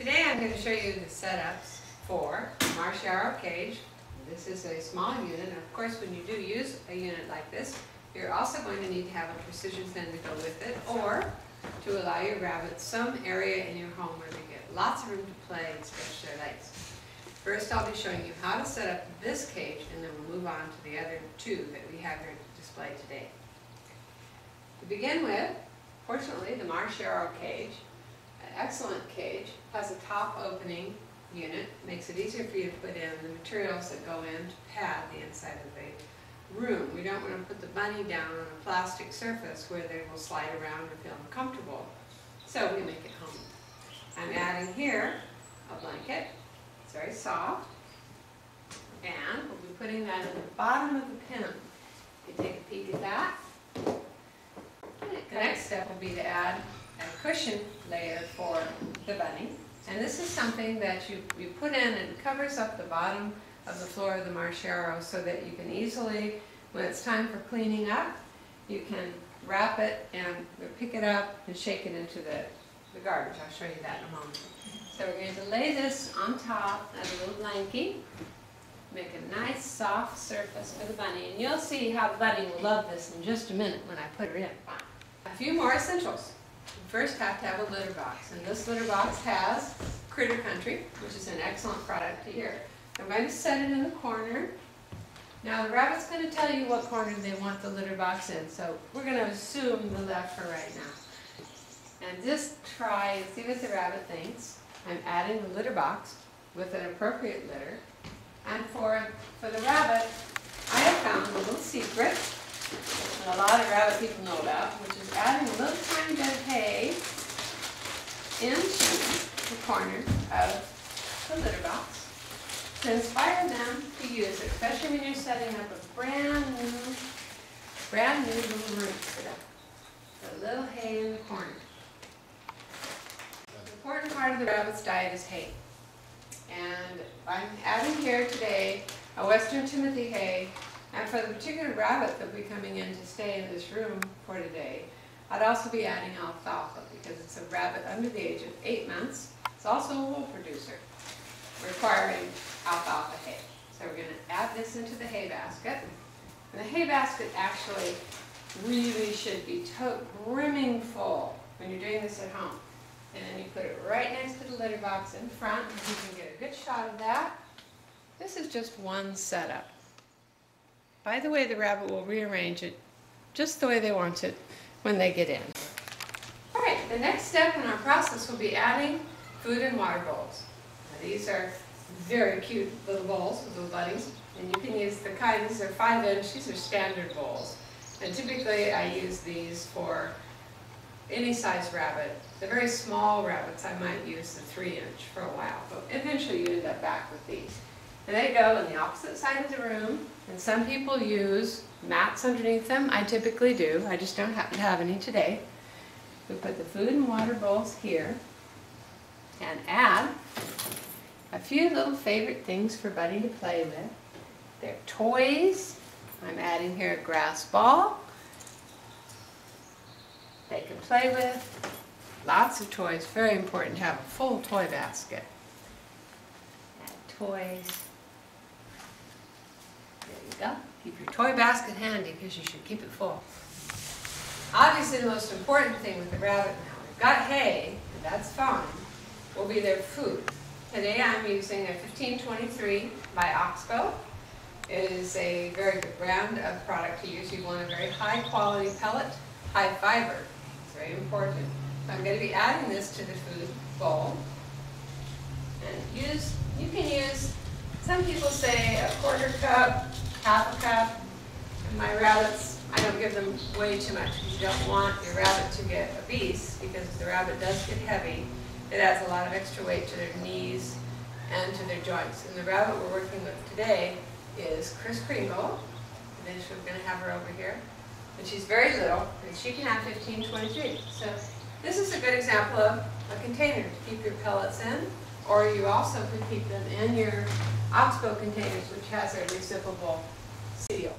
Today I'm going to show you the setups for a Marchioro cage. This is a small unit, and of course when you do use a unit like this, you're also going to need to have a precision pen to go with it, or to allow your rabbits some area in your home where they get lots of room to play and stretch their legs. First I'll be showing you how to set up this cage, and then we'll move on to the other two that we have here to display today. To begin with, fortunately the Marchioro cage, an excellent cage, has a top opening unit, makes it easier for you to put in the materials that go in to pad the inside of the room. We don't want to put the bunny down on a plastic surface where they will slide around or feel uncomfortable, so we make it home. I'm adding here a blanket. It's very soft, and we'll be putting that at the bottom of the pen. You can take a peek at that. The next step will be to add a cushion layer for the bunny. And this is something that you put in and it covers up the bottom of the floor of the Marchioro so that you can easily, when it's time for cleaning up, you can wrap it and pick it up and shake it into the garbage. I'll show you that in a moment. So we're going to lay this on top of a little blankie, make a nice soft surface for the bunny, and you'll see how the bunny will love this in just a minute when I put her in. A few more essentials. You first have to have a litter box, and this litter box has Critter Country, which is an excellent product to use. I'm going to set it in the corner. Now the rabbit's going to tell you what corner they want the litter box in, so we're going to assume the left for right now. And just try and see what the rabbit thinks. I'm adding the litter box with an appropriate litter. And for the rabbit, I have found a little secret that a lot of rabbit people know about, which is adding a little tiny bit of hay into the corner of the litter box to inspire them to use it, especially when you're setting up a brand new little room for them. A little hay in the corner. The important part of the rabbit's diet is hay. And I'm adding here today a Western Timothy hay. And for the particular rabbit that will be coming in to stay in this room for today, I'd also be adding alfalfa because it's a rabbit under the age of 8 months. It's also a wool producer requiring alfalfa hay. So we're going to add this into the hay basket. And the hay basket actually really should be brimming full when you're doing this at home. And then you put it right next to the litter box in front, and you can get a good shot of that. This is just one setup. By the way, the rabbit will rearrange it just the way they want it when they get in. All right, the next step in our process will be adding food and water bowls. Now, these are very cute little bowls with little bunnies, and you can use the kind, these are 5-inch, these are standard bowls. And typically I use these for any size rabbit. The very small rabbits I might use the 3-inch for a while, but eventually you end up back with these. And they go on the opposite side of the room, and some people use mats underneath them. I typically do. I just don't happen to have any today. We put the food and water bowls here and add a few little favorite things for Buddy to play with. They're toys. I'm adding here a grass ball they can play with. Lots of toys. Very important to have a full toy basket. Add toys. There you go. Keep your toy basket handy because you should keep it full. Obviously the most important thing with the rabbit now, we've got hay, and that's fine, will be their food. Today I'm using a 1523 by Oxbow. It is a very good brand of product to use. You want a very high quality pellet, high fiber. It's very important. So I'm going to be adding this to the food bowl. And you can use, some people say a 1/4 cup, 1/2 cup. And my rabbits, I don't give them way too much because you don't want your rabbit to get obese, because if the rabbit does get heavy, it adds a lot of extra weight to their knees and to their joints. And the rabbit we're working with today is Kris Kringle, and then we're going to have her over here. And she's very little, and she can have 1523. So this is a good example of a container to keep your pellets in, or you also could keep them in your Oxbow containers, which has a reciprocal seal.